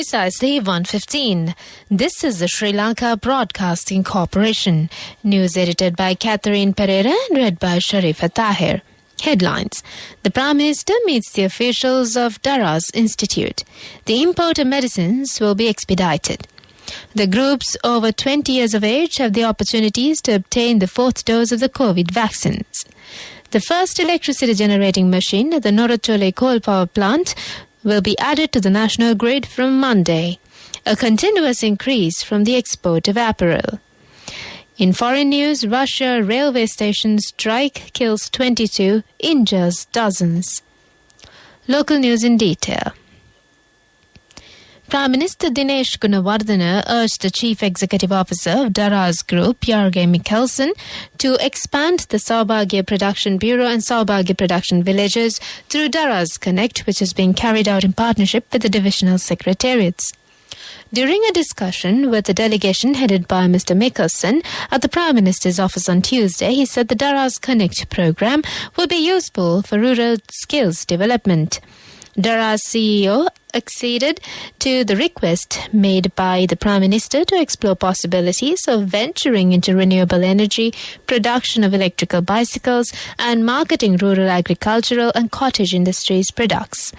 precisely 1:15. This is the Sri Lanka Broadcasting Corporation. News edited by Catherine Pereira and read by Sharifa Tahir. Headlines. The Prime Minister meets the officials of Dharmas Institute. The import of medicines will be expedited. The groups over 20 years of age have the opportunities to obtain the fourth dose of the COVID vaccines. The first electricity generating machine at the North Tolley coal power plant will be added to the national grid from Monday, a continuous increase from the export of apparel. In foreign news, Russia railway station strike kills 22, injures dozens. Local news in detail. Prime Minister Dinesh Gunavardhana urged the Chief Executive Officer of Dharmas Group, Mikkelsen, to expand the Saubagi Production Bureau and Saubagi Production Villages through Dharmas Connect, which is being carried out in partnership with the divisional secretariats. During a discussion with a delegation headed by Mr. Mikkelsen at the Prime Minister's office on Tuesday, he said the Dharmas Connect program will be useful for rural skills development. Dharmas CEO acceded to the request made by the Prime Minister to explore possibilities of venturing into renewable energy, production of electrical bicycles, and marketing rural agricultural and cottage industries products.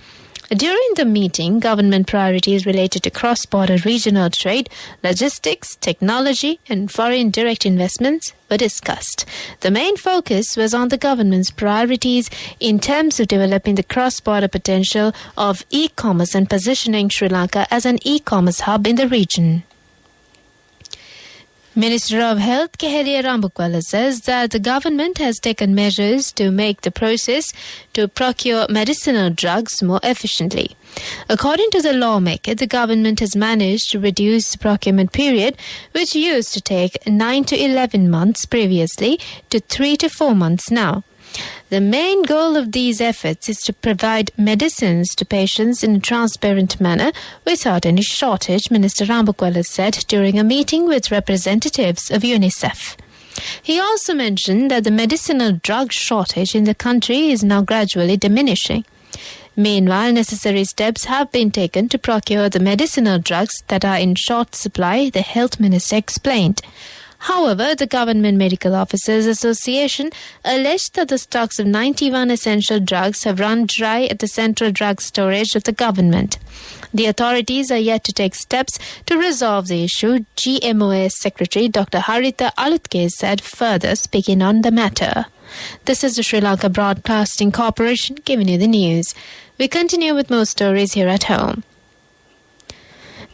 During the meeting, government priorities related to cross-border regional trade, logistics, technology, and foreign direct investments were discussed. The main focus was on the government's priorities in terms of developing the cross-border potential of e-commerce and positioning Sri Lanka as an e-commerce hub in the region. Minister of Health Gahayna Katwana says that the government has taken measures to make the process to procure medicinal drugs more efficiently. According to the lawmaker, the government has managed to reduce the procurement period, which used to take 9 to 11 months previously, to 3 to 4 months now. The main goal of these efforts is to provide medicines to patients in a transparent manner without any shortage, Minister Katwana said during a meeting with representatives of UNICEF. He also mentioned that the medicinal drug shortage in the country is now gradually diminishing. Meanwhile, necessary steps have been taken to procure the medicinal drugs that are in short supply, the health minister explained. However, the Government Medical Officers Association alleged that the stocks of 91 essential drugs have run dry at the central drug storage of the government. The authorities are yet to take steps to resolve the issue, GMOS Secretary Dr. Haritha Alutke said further, speaking on the matter. This is the Sri Lanka Broadcasting Corporation giving you the news. We continue with more stories here at home.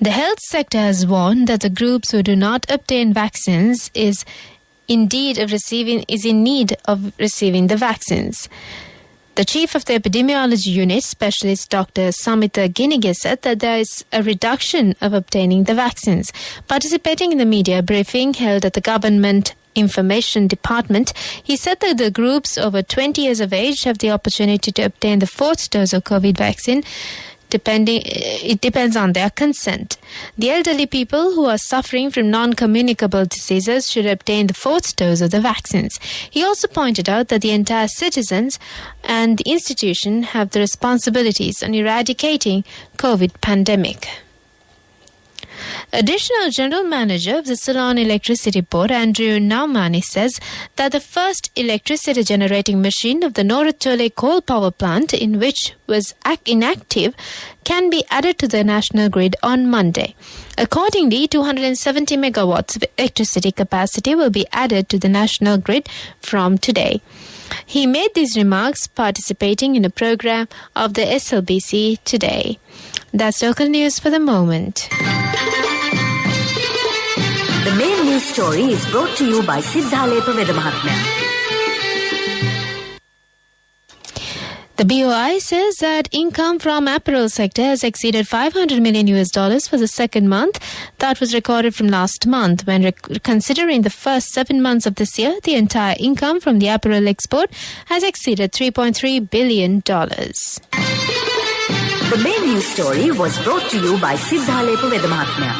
The health sector has warned that the groups who do not obtain vaccines is in need of receiving the vaccines. The chief of the epidemiology unit, specialist Dr. Samita Ginige, said that there is a reduction of obtaining the vaccines. Participating in the media briefing held at the government Information Department, he said that the groups over 20 years of age have the opportunity to obtain the fourth dose of COVID vaccine. It depends on their consent. The elderly people who are suffering from non-communicable diseases should obtain the fourth dose of the vaccines. He also pointed out that the entire citizens and the institution have the responsibilities on eradicating COVID pandemic. Additional General Manager of the Ceylon Electricity Board, Andrew Naumani, says that the first electricity generating machine of the North Tolley coal power plant, in which was inactive, can be added to the national grid on Monday. Accordingly, 270 megawatts of electricity capacity will be added to the national grid from today. He made these remarks participating in a program of the SLBC today. That's local news for the moment. The main news story is brought to you by Siddhalepa Vedamahatmya. The BOI says that income from apparel sector has exceeded $500 million for the second month. That was recorded from last month. When considering the first 7 months of this year, the entire income from the apparel export has exceeded $3.3 billion. The main news story was brought to you by Siddhalepa Vedamahatmya.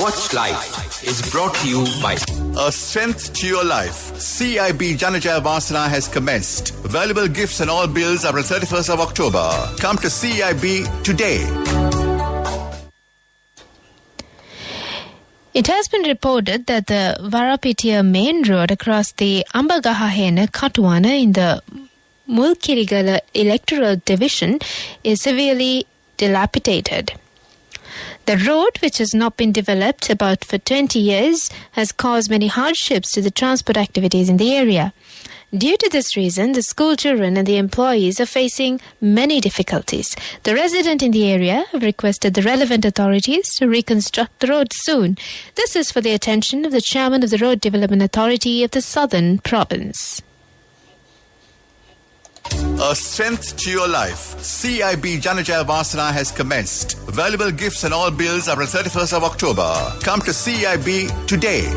Watch Life is brought to you by A strength to your life. CIB Janajaya Vasana has commenced. Valuable gifts and all bills are on 31st of October. Come to CIB today. It has been reported that the Varapitia main road across the Gahayna Katwana in the Mulkirigala electoral division is severely dilapidated. The road, which has not been developed about for 20 years, has caused many hardships to the transport activities in the area. Due to this reason, the school children and the employees are facing many difficulties. The residents in the area have requested the relevant authorities to reconstruct the road soon. This is for the attention of the chairman of the Road Development Authority of the Southern Province. A strength to your life. CIB Janajaya Vasana has commenced. Valuable gifts and all bills are on 31st of October. Come to CIB today.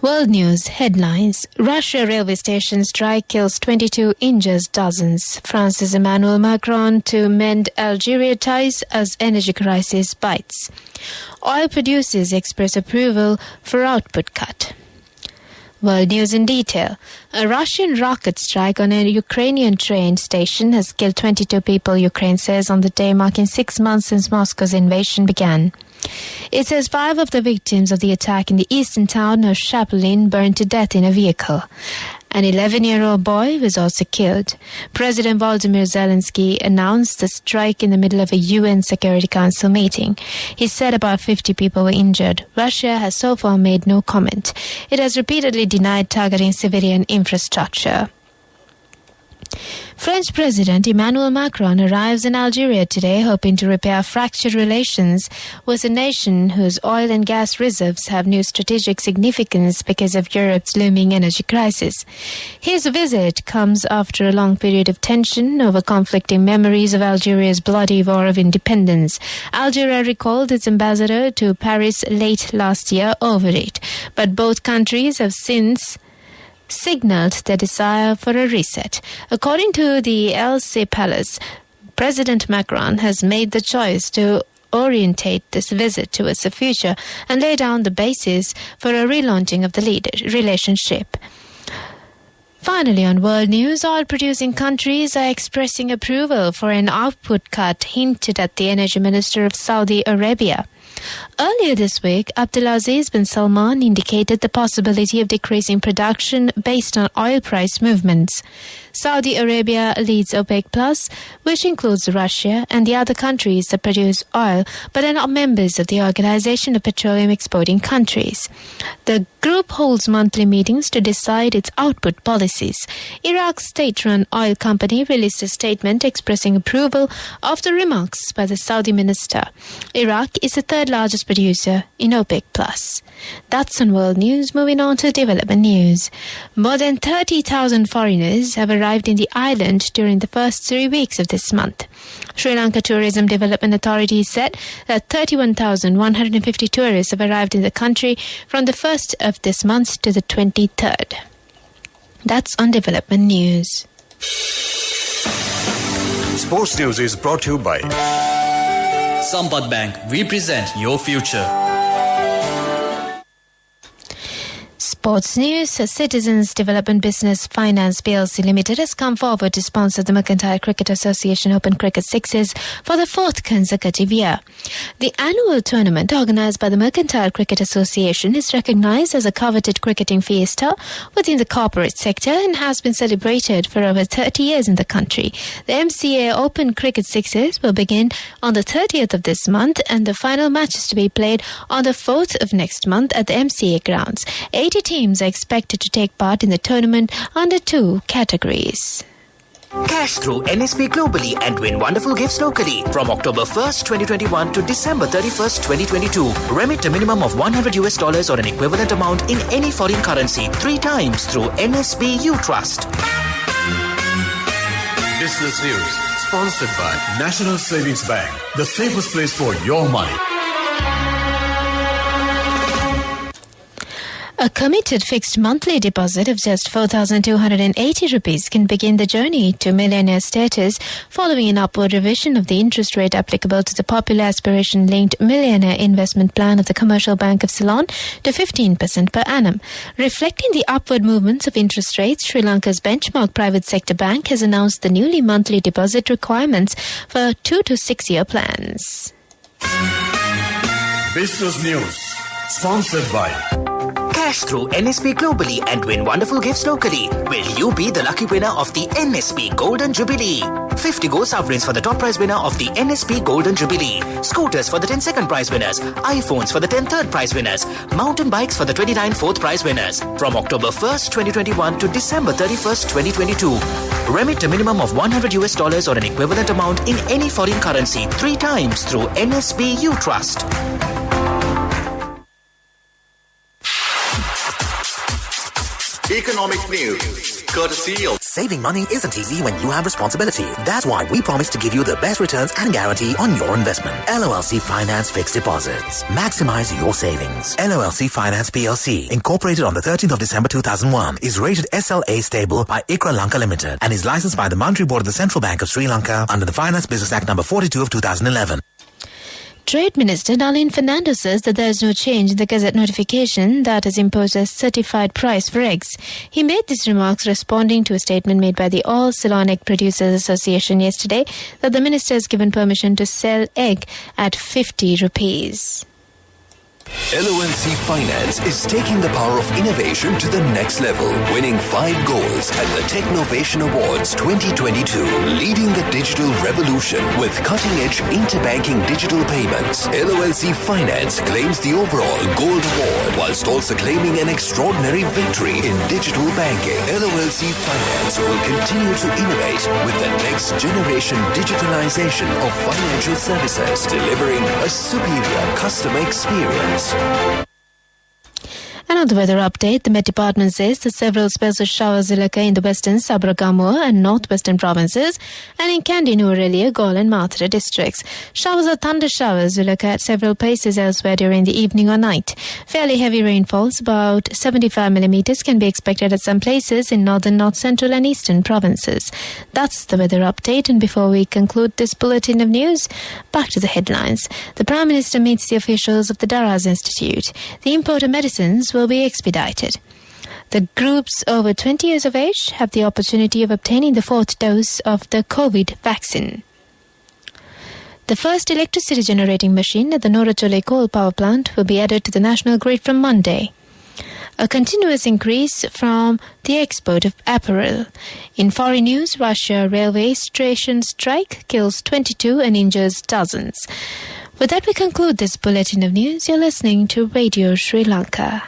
World News headlines. Russia railway station strike kills 22, injures dozens. France's Emmanuel Macron to mend Algeria ties as energy crisis bites. Oil producers express approval for output cut. World News in detail. A Russian rocket strike on a Ukrainian train station has killed 22 people, Ukraine says, on the day marking 6 months since Moscow's invasion began. It says 5 of the victims of the attack in the eastern town of Chapolin burned to death in a vehicle. An 11-year-old boy was also killed. President Volodymyr Zelensky announced the strike in the middle of a UN Security Council meeting. He said about 50 people were injured. Russia has so far made no comment. It has repeatedly denied targeting civilian infrastructure. French President Emmanuel Macron arrives in Algeria today, hoping to repair fractured relations with a nation whose oil and gas reserves have new strategic significance because of Europe's looming energy crisis. His visit comes after a long period of tension over conflicting memories of Algeria's bloody war of independence. Algeria recalled its ambassador to Paris late last year over it, but both countries have since signaled their desire for a reset. According to the Elysee Palace, President Macron has made the choice to orientate this visit towards the future and lay down the basis for a relaunching of the relationship. Finally, on World News, oil-producing countries are expressing approval for an output cut hinted at the energy minister of Saudi Arabia. Earlier this week, Abdulaziz bin Salman indicated the possibility of decreasing production based on oil price movements. Saudi Arabia leads OPEC Plus, which includes Russia and the other countries that produce oil but are not members of the Organization of Petroleum Exporting Countries. The group holds monthly meetings to decide its output policies. Iraq's state-run oil company released a statement expressing approval of the remarks by the Saudi minister. Iraq is the third largest producer in OPEC Plus. That's on World News. Moving on to development news. More than 30,000 foreigners have arrived in the island during the first 3 weeks of this month. Sri Lanka Tourism Development Authority said that 31,150 tourists have arrived in the country from the 1st of this month to the 23rd. That's on development news. Sports News is brought to you by Sampath Bank. We present your future. Sports news. Citizens Development Business Finance PLC Limited has come forward to sponsor the Mercantile Cricket Association Open Cricket Sixes for the 4th consecutive year. The annual tournament organised by the Mercantile Cricket Association is recognised as a coveted cricketing fiesta within the corporate sector and has been celebrated for over 30 years in the country. The MCA Open Cricket Sixes will begin on the 30th of this month and the final match is to be played on the 4th of next month at the MCA grounds. 80 teams are expected to take part in the tournament under 2 categories. Cash through NSP globally and win wonderful gifts locally. From October 1st, 2021 to December 31st, 2022. Remit a minimum of $100 or an equivalent amount in any foreign currency 3 times through NSB U Trust. Business News, sponsored by National Savings Bank, the safest place for your money. A committed fixed monthly deposit of just 4,280 rupees can begin the journey to millionaire status following an upward revision of the interest rate applicable to the popular aspiration-linked millionaire investment plan of the Commercial Bank of Ceylon to 15% per annum. Reflecting the upward movements of interest rates, Sri Lanka's benchmark private sector bank has announced the newly monthly deposit requirements for 2 to 6 year plans. Business News, sponsored by Cash through NSP globally and win wonderful gifts locally. Will you be the lucky winner of the NSP Golden Jubilee? 50 gold sovereigns for the top prize winner of the NSP Golden Jubilee. Scooters for the 10-second prize winners. iPhones for the 10-third prize winners. Mountain bikes for the 29 fourth prize winners. From October 1st, 2021 to December 31st, 2022. Remit a minimum of $100 or an equivalent amount in any foreign currency 3 times through NSB U Trust. Economic news, courtesy of... Saving money isn't easy when you have responsibility. That's why we promise to give you the best returns and guarantee on your investment. LOLC Finance Fixed Deposits. Maximize your savings. LOLC Finance PLC, incorporated on the 13th of December 2001, is rated SLA stable by ICRA Lanka Limited and is licensed by the Monetary Board of the Central Bank of Sri Lanka under the Finance Business Act number 42 of 2011. Trade Minister Nalin Fernando says that there is no change in the Gazette notification that has imposed a certified price for eggs. He made these remarks responding to a statement made by the All Ceylon Egg Producers Association yesterday that the minister has given permission to sell egg at 50 rupees. LOLC Finance is taking the power of innovation to the next level, winning 5 golds at the Technovation Awards 2022, leading the digital revolution with cutting-edge interbanking digital payments. LOLC Finance claims the overall gold award whilst also claiming an extraordinary victory in digital banking. LOLC Finance will continue to innovate with the next generation digitalization of financial services, delivering a superior customer experience. Another weather update. The Met Department says that several spells of showers will occur in the western Sabaragamuwa and northwestern provinces and in Kandy, Nuwara, Galle and Mathura districts. Showers or thunder showers will occur at several places elsewhere during the evening or night. Fairly heavy rainfalls, about 75 millimeters, can be expected at some places in northern, north central and eastern provinces. That's the weather update, and before we conclude this bulletin of news, back to the headlines. The Prime Minister meets the officials of the Daras Institute. The import of medicines will be expedited. The groups over 20 years of age have the opportunity of obtaining the 4th dose of the COVID vaccine. The first electricity generating machine at the North Tolley coal power plant will be added to the national grid from Monday. A continuous increase from the export of apparel. In foreign news, Russia railway station strike kills 22 and injures dozens. With that, we conclude this bulletin of news. You're listening to Radio Sri Lanka.